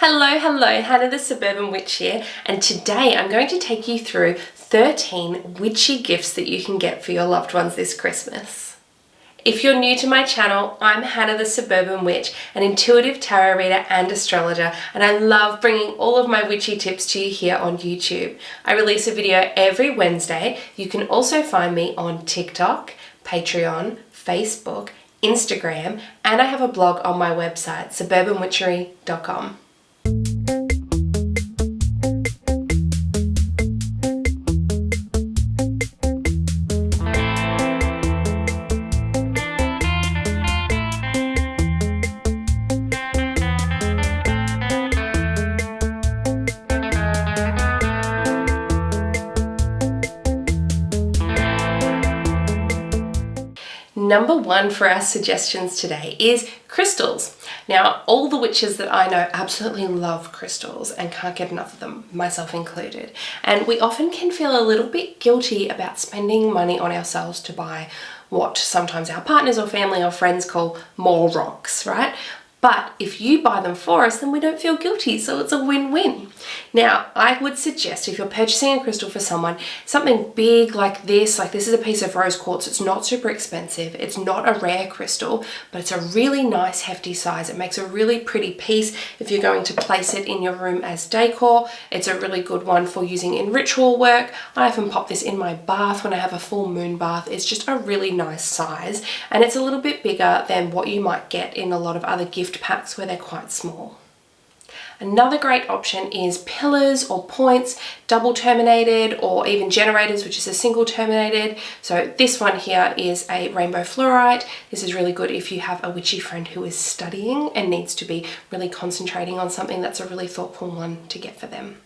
Hello, Hannah the Suburban Witch here, and today I'm going to take you through 13 witchy gifts that you can get for your loved ones this Christmas. If you're new to my channel, I'm Hannah the Suburban Witch, an intuitive tarot reader and astrologer, and I love bringing all of my witchy tips to you here on YouTube. I release a video every Wednesday. You can also find me on TikTok, Patreon, Facebook, Instagram, and I have a blog on my website, suburbanwitchery.com. Number one for our suggestions today is crystals. Now, all the witches that I know absolutely love crystals and can't get enough of them, myself included. And we often can feel a little bit guilty about spending money on ourselves to buy what sometimes our partners or family or friends call more rocks, right? But if you buy them for us, then we don't feel guilty, so it's a win-win. Now, I would suggest if you're purchasing a crystal for someone, something big like this is a piece of rose quartz. It's not super expensive. It's not a rare crystal, but it's a really nice hefty size. It makes a really pretty piece if you're going to place it in your room as decor. It's a really good one for using in ritual work. I often pop this in my bath when I have a full moon bath. It's just a really nice size, and it's a little bit bigger than what you might get in a lot of other gift packs where they're quite small. Another great option is pillars or points, double terminated, or even generators, which is a single terminated. So this one here is a rainbow fluorite. This is really good if you have a witchy friend who is studying and needs to be really concentrating on something. That's a really thoughtful one to get for them.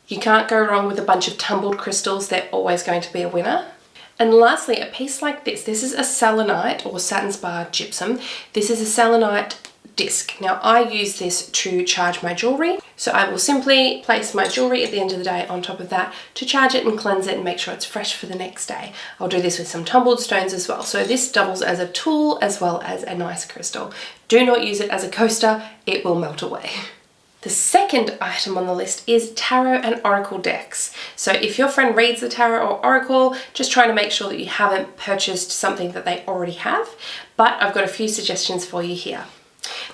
You can't go wrong with a bunch of tumbled crystals. They're always going to be a winner. And lastly, a piece like this. This is a selenite or satin spar gypsum. This is a selenite disc. Now I use this to charge my jewelry, so I will simply place my jewelry at the end of the day on top of that to charge it and cleanse it and make sure it's fresh for the next day. I'll do this with some tumbled stones as well, so this doubles as a tool as well as a nice crystal. Do not use it as a coaster, it will melt away. The second item on the list is tarot and oracle decks. So if your friend reads the tarot or oracle, just trying to make sure that you haven't purchased something that they already have, but I've got a few suggestions for you here.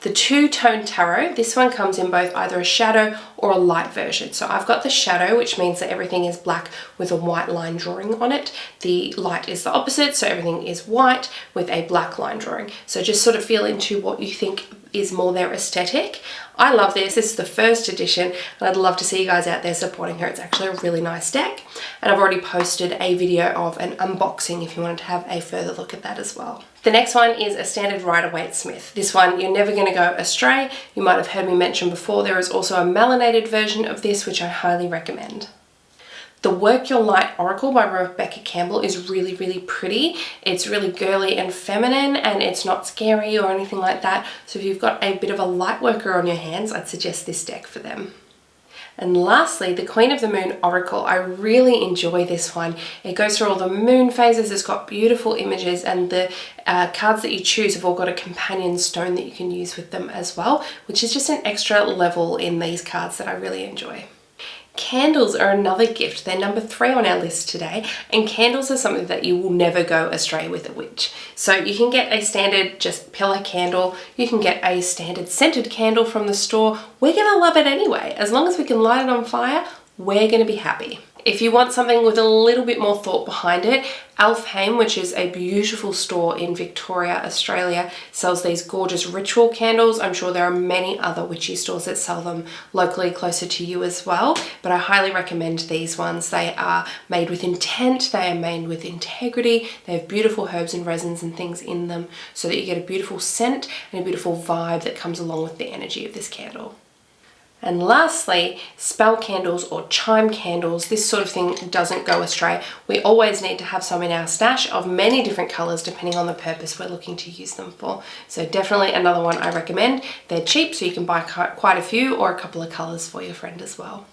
The two-tone tarot, this one comes in both either a shadow or a light version. So I've got the shadow, which means that everything is black with a white line drawing on it. The light is the opposite, so everything is white with a black line drawing. So just sort of feel into what you think is more their aesthetic. I love this. This is the first edition, and I'd love to see you guys out there supporting her. It's actually a really nice deck, and I've already posted a video of an unboxing if you wanted to have a further look at that as well. The next one is a standard Rider-Waite-Smith. This one, you're never going to go astray. You might have heard me mention before, there is also a melanated version of this, which I highly recommend. The Work Your Light Oracle by Rebecca Campbell is really, really pretty. It's really girly and feminine, and it's not scary or anything like that. So if you've got a bit of a light worker on your hands, I'd suggest this deck for them. And lastly, the Queen of the Moon Oracle. I really enjoy this one. It goes through all the moon phases. It's got beautiful images, and the cards that you choose have all got a companion stone that you can use with them as well, which is just an extra level in these cards that I really enjoy. Candles are another gift. They're number 3 on our list today, and candles are something that you will never go astray with a witch. So you can get a standard just pillar candle, you can get a standard scented candle from the store. We're gonna love it anyway. As long as we can light it on fire, we're gonna be happy. If you want something with a little bit more thought behind it, Alfheim, which is a beautiful store in Victoria, Australia, sells these gorgeous ritual candles. I'm sure there are many other witchy stores that sell them locally closer to you as well, but I highly recommend these ones. They are made with intent, they are made with integrity, they have beautiful herbs and resins and things in them so that you get a beautiful scent and a beautiful vibe that comes along with the energy of this candle. And lastly, spell candles or chime candles. This sort of thing doesn't go astray. We always need to have some in our stash of many different colors depending on the purpose we're looking to use them for. So definitely another one I recommend. They're cheap, so you can buy quite a few or a couple of colors for your friend as well.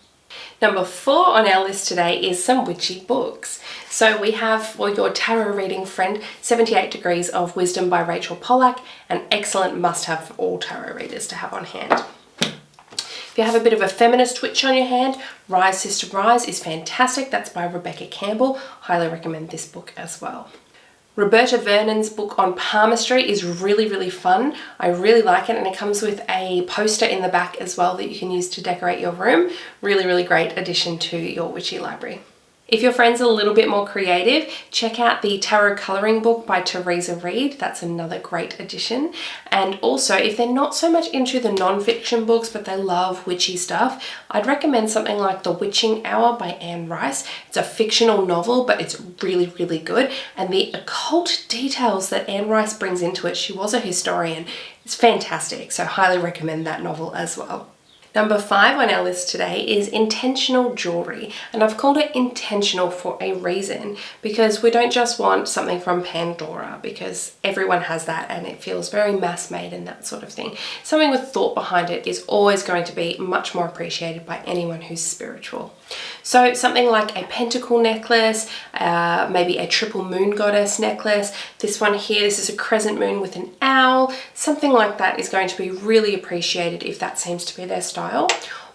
Number 4 on our list today is some witchy books. So we have for your tarot reading friend 78 Degrees of Wisdom by Rachel Pollack, an excellent must-have for all tarot readers to have on hand. If you have a bit of a feminist witch on your hand, Rise Sister Rise is fantastic. That's by Rebecca Campbell. Highly recommend this book as well. Roberta Vernon's book on palmistry is really, really fun. I really like it, and it comes with a poster in the back as well that you can use to decorate your room. Really, really great addition to your witchy library. If your friend's a little bit more creative, check out the Tarot Colouring book by Teresa Reed. That's another great addition. And also, if they're not so much into the non-fiction books, but they love witchy stuff, I'd recommend something like The Witching Hour by Anne Rice. It's a fictional novel, but it's really, really good. And the occult details that Anne Rice brings into it, she was a historian, it's fantastic. So highly recommend that novel as well. Number 5 on our list today is intentional jewelry, and I've called it intentional for a reason, because we don't just want something from Pandora, because everyone has that and it feels very mass made and that sort of thing. Something with thought behind it is always going to be much more appreciated by anyone who's spiritual. So something like a pentacle necklace, maybe a triple moon goddess necklace. This one here, this is a crescent moon with an owl. Something like that is going to be really appreciated if that seems to be their style.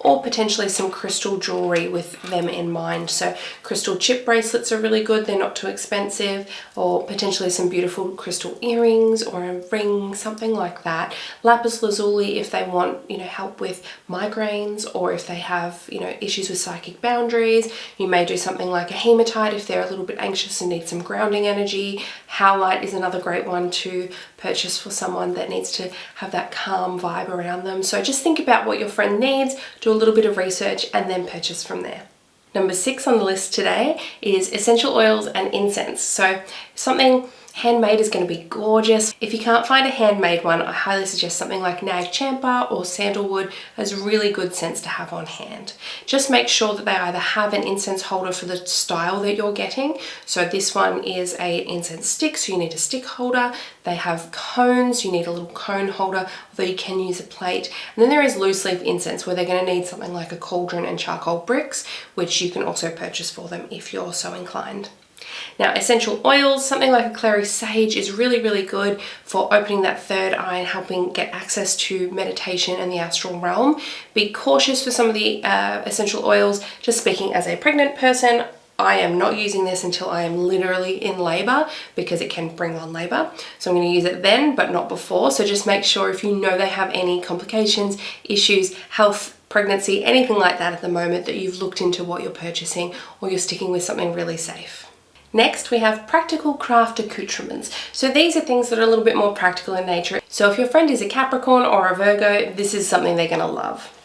Or potentially some crystal jewelry with them in mind. So crystal chip bracelets are really good, they're not too expensive, or potentially some beautiful crystal earrings or a ring, something like that. Lapis lazuli if they want, help with migraines, or if they have, issues with psychic boundaries. You may do something like a hematite if they're a little bit anxious and need some grounding energy. Howlite is another great one to purchase for someone that needs to have that calm vibe around them. So just think about what your friend needs, do a little bit of research, and then purchase from there. Number 6 on the list today is essential oils and incense. So something handmade is going to be gorgeous. If you can't find a handmade one, I highly suggest something like Nag Champa or sandalwood as really good scents to have on hand. Just make sure that they either have an incense holder for the style that you're getting. So this one is a incense stick, so you need a stick holder. They have cones, you need a little cone holder, although you can use a plate. And then there is loose leaf incense where they're going to need something like a cauldron and charcoal bricks, which you can also purchase for them if you're so inclined. Now, essential oils, something like a clary sage is really, really good for opening that third eye and helping get access to meditation and the astral realm. Be cautious for some of the essential oils. Just speaking as a pregnant person, I am not using this until I am literally in labor, because it can bring on labor. So I'm going to use it then, but not before. So just make sure if you know they have any complications, issues, health, pregnancy, anything like that at the moment, that you've looked into what you're purchasing, or you're sticking with something really safe. Next, we have practical craft accoutrements. So these are things that are a little bit more practical in nature. So if your friend is a Capricorn or a Virgo, this is something they're going to love.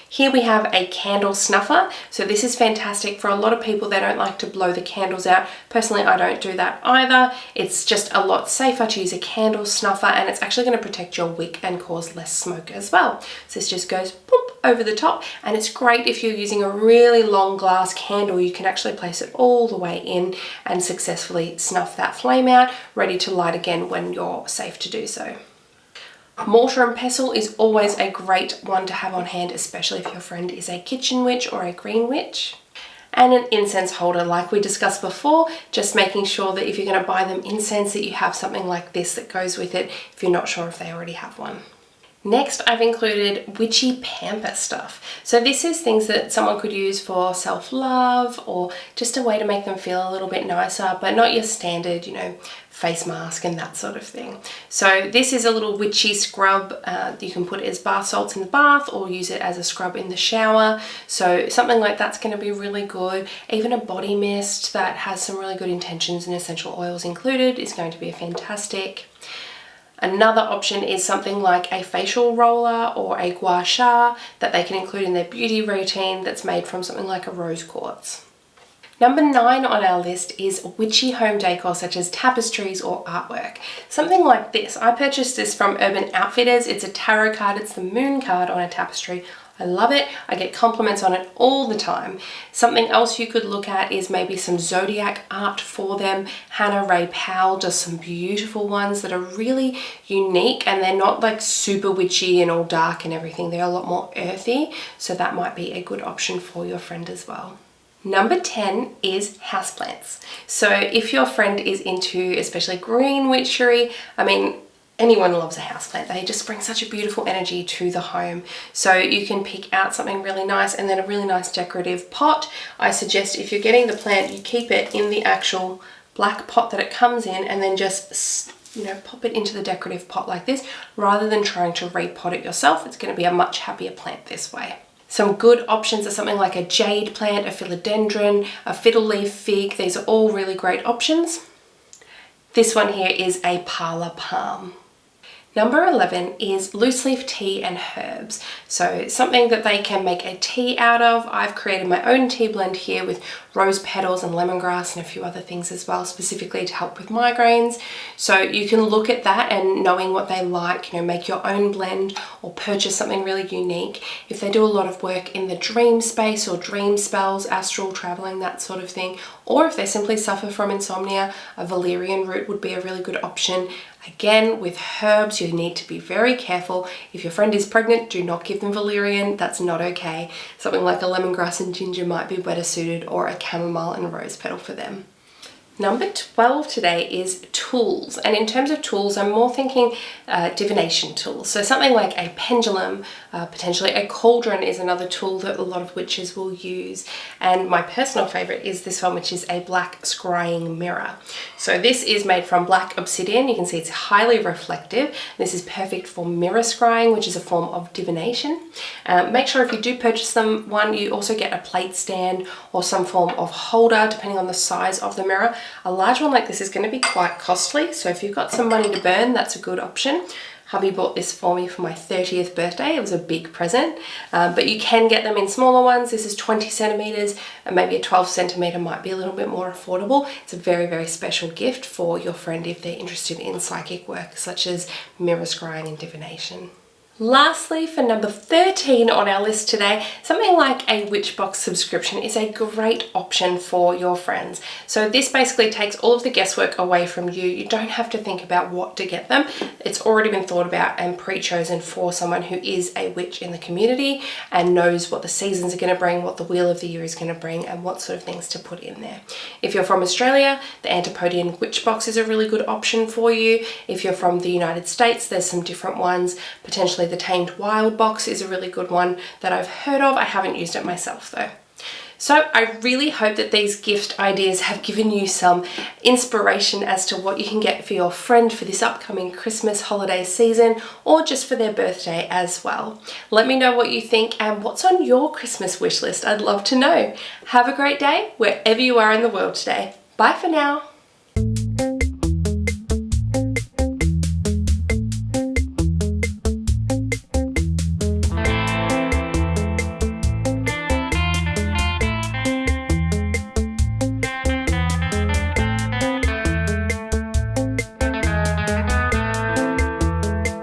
Here we have a candle snuffer. So this is fantastic for a lot of people. They don't like to blow the candles out. Personally, I don't do that either. It's just a lot safer to use a candle snuffer, and it's actually going to protect your wick and cause less smoke as well. So this just goes boop over the top, and it's great if you're using a really long glass candle. You can actually place it all the way in and successfully snuff that flame out, ready to light again when you're safe to do so. Mortar and pestle is always a great one to have on hand, especially if your friend is a kitchen witch or a green witch. And an incense holder, like we discussed before, just making sure that if you're going to buy them incense, that you have something like this that goes with it if you're not sure if they already have one. Next, I've included witchy pamper stuff. So this is things that someone could use for self-love, or just a way to make them feel a little bit nicer, but not your standard, face mask and that sort of thing. So this is a little witchy scrub. You can put it as bath salts in the bath, or use it as a scrub in the shower. So something like that's going to be really good. Even a body mist that has some really good intentions and essential oils included is going to be fantastic. Another option is something like a facial roller or a gua sha that they can include in their beauty routine, that's made from something like a rose quartz. Number 9 on our list is witchy home decor, such as tapestries or artwork. Something like this. I purchased this from Urban Outfitters. It's a tarot card. It's the moon card on a tapestry. I love it. I get compliments on it all the time. Something else you could look at is maybe some zodiac art for them. Hannah Ray Powell does some beautiful ones that are really unique, and they're not like super witchy and all dark and everything. They're a lot more earthy, so that might be a good option for your friend as well. Number 10 is houseplants. So if your friend is into especially green witchery, anyone loves a houseplant. They just bring such a beautiful energy to the home. So you can pick out something really nice and then a really nice decorative pot. I suggest if you're getting the plant, you keep it in the actual black pot that it comes in and then just, you know, pop it into the decorative pot like this rather than trying to repot it yourself. It's going to be a much happier plant this way. Some good options are something like a jade plant, a philodendron, a fiddle leaf fig. These are all really great options. This one here is a parlor palm. Number 11 is loose leaf tea and herbs. So something that they can make a tea out of. I've created my own tea blend here with rose petals and lemongrass and a few other things as well, specifically to help with migraines. So you can look at that and knowing what they like, you know, make your own blend or purchase something really unique. If they do a lot of work in the dream space or dream spells, astral traveling, that sort of thing, or if they simply suffer from insomnia, a valerian root would be a really good option. Again, with herbs, you need to be very careful. If your friend is pregnant, do not give them valerian. That's not okay. Something like a lemongrass and ginger might be better suited, or a chamomile and rose petal for them. Number 12 today is tools. And in terms of tools, I'm more thinking divination tools. So something like a pendulum, potentially a cauldron is another tool that a lot of witches will use. And my personal favorite is this one, which is a black scrying mirror. So this is made from black obsidian. You can see it's highly reflective. This is perfect for mirror scrying, which is a form of divination. Make sure if you do purchase them, one, you also get a plate stand or some form of holder, depending on the size of the mirror. A large one like this is going to be quite costly, so if you've got some money to burn, that's a good option. Hubby bought this for me for my 30th birthday. It was a big present, but you can get them in smaller ones. This is 20 centimeters, and maybe a 12 centimeter might be a little bit more affordable. It's a very, very special gift for your friend if they're interested in psychic work, such as mirror scrying and divination. Lastly, for number 13 on our list today, something like a Witchbox subscription is a great option for your friends. So this basically takes all of the guesswork away from you. You don't have to think about what to get them. It's already been thought about and pre-chosen for someone who is a witch in the community and knows what the seasons are going to bring, what the wheel of the year is going to bring, and what sort of things to put in there. If you're from Australia, the Antipodean Witchbox is a really good option for you. If you're from the United States, there's some different ones. Potentially the Tamed Wild box is a really good one that I've heard of. I haven't used it myself though. So I really hope that these gift ideas have given you some inspiration as to what you can get for your friend for this upcoming Christmas holiday season, or just for their birthday as well. Let me know what you think and what's on your Christmas wish list. I'd love to know. Have a great day wherever you are in the world today. Bye for now.